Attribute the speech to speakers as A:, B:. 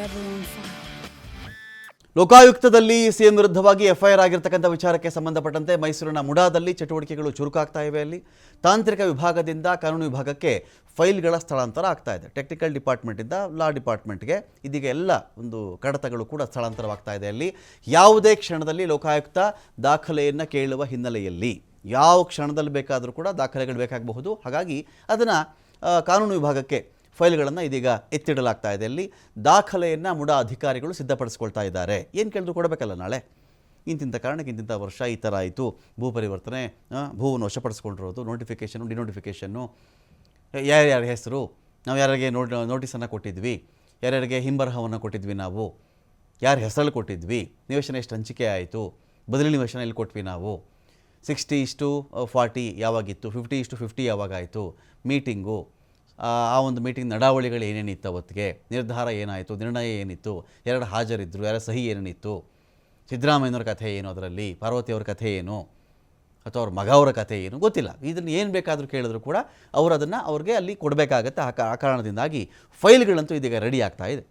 A: Devil on fire.
B: ಲೋಕಾಯುಕ್ತದಲ್ಲಿ CM ವಿರುದ್ಧವಾಗಿ FIR ಆಗಿರ್ತಕ್ಕಂಥ ವಿಚಾರಕ್ಕೆ ಸಂಬಂಧಪಟ್ಟಂತೆ ಮೈಸೂರಿನ ಮುಡಾದಲ್ಲಿ ಚಟುವಟಿಕೆಗಳು ಚುರುಕಾಗ್ತಾ ಇವೆ. ಅಲ್ಲಿ ತಾಂತ್ರಿಕ ವಿಭಾಗದಿಂದ ಕಾನೂನು ವಿಭಾಗಕ್ಕೆ ಫೈಲ್ಗಳ ಸ್ಥಳಾಂತರ ಆಗ್ತಾ ಇದೆ. ಟೆಕ್ನಿಕಲ್ ಡಿಪಾರ್ಟ್ಮೆಂಟಿಂದ ಲಾ ಡಿಪಾರ್ಟ್ಮೆಂಟ್ಗೆ ಇದೀಗ ಎಲ್ಲ ಒಂದು ಕಡತಗಳು ಕೂಡ ಸ್ಥಳಾಂತರವಾಗ್ತಾ ಇದೆ. ಅಲ್ಲಿ ಯಾವುದೇ ಕ್ಷಣದಲ್ಲಿ ಲೋಕಾಯುಕ್ತ ದಾಖಲೆಯನ್ನು ಕೇಳುವ ಹಿನ್ನೆಲೆಯಲ್ಲಿ ಯಾವ ಕ್ಷಣದಲ್ಲಿ ಬೇಕಾದರೂ ಕೂಡ ದಾಖಲೆಗಳು ಬೇಕಾಗಬಹುದು. ಹಾಗಾಗಿ ಅದನ್ನು ಕಾನೂನು ವಿಭಾಗಕ್ಕೆ ಫೈಲ್ಗಳನ್ನು ಇದೀಗ ಎತ್ತಿಡಲಾಗ್ತಾ ಇದೆ. ಅಲ್ಲಿ ದಾಖಲೆಯನ್ನು ಮುಡಾ ಅಧಿಕಾರಿಗಳು ಸಿದ್ಧಪಡಿಸ್ಕೊಳ್ತಾ ಇದ್ದಾರೆ. ಏನು ಕೇಳಿದ್ರು ಕೊಡಬೇಕಲ್ಲ ನಾಳೆ, ಇಂತಿಂಥ ಕಾರಣಕ್ಕೆ ಇಂತಿಂಥ ವರ್ಷ ಈ ಥರ ಆಯಿತು, ಭೂ ಪರಿವರ್ತನೆ, ಭೂವನ್ನು ವಶಪಡಿಸ್ಕೊಂಡಿರೋದು, ನೋಟಿಫಿಕೇಷನು ಡಿನೋಟಿಫಿಕೇಷನ್ನು, ಯಾರ್ಯಾರ ಹೆಸರು, ನಾವು ಯಾರಿಗೆ ನೋಟಿಸನ್ನು ಕೊಟ್ಟಿದ್ವಿ, ಯಾರ್ಯಾರಿಗೆ ಹಿಂಬರಹವನ್ನು ಕೊಟ್ಟಿದ್ವಿ, ನಾವು ಯಾರ ಹೆಸರಲ್ಲಿ ಕೊಟ್ಟಿದ್ವಿ, ನಿವೇಶನ ಎಷ್ಟು ಹಂಚಿಕೆ ಆಯಿತು, ಬದಲಿ ನಿವೇಶನ ಎಲ್ಲಿ ಕೊಟ್ವಿ, ನಾವು 60:40 ಯಾವಾಗಿತ್ತು, 50:50 ಯಾವಾಗಾಯಿತು, ಮೀಟಿಂಗು, ಆ ಒಂದು ಮೀಟಿಂಗ್ ನಡಾವಳಿಗಳು ಏನೇನಿತ್ತು, ಅವತ್ತಿಗೆ ನಿರ್ಧಾರ ಏನಾಯಿತು, ನಿರ್ಣಯ ಏನಿತ್ತು, ಎರಡು ಹಾಜರಿದ್ದರು, ಯಾರ ಸಹಿ ಏನೇನಿತ್ತು, ಸಿದ್ದರಾಮಯ್ಯನವ್ರ ಕಥೆ ಏನು, ಅದರಲ್ಲಿ ಪಾರ್ವತಿಯವ್ರ ಕಥೆ ಏನು, ಅಥವಾ ಅವ್ರ ಮಗ ಅವರ ಕಥೆ ಏನು ಗೊತ್ತಿಲ್ಲ. ಇದನ್ನು ಏನು ಬೇಕಾದರೂ ಕೇಳಿದ್ರು ಕೂಡ ಅವರು ಅದನ್ನು ಅವ್ರಿಗೆ ಅಲ್ಲಿ ಕೊಡಬೇಕಾಗತ್ತೆ. ಆ ಕಾರಣದಿಂದಾಗಿ ಫೈಲ್ಗಳಂತೂ ಇದೀಗ ರೆಡಿ ಆಗ್ತಾ ಇದೆ.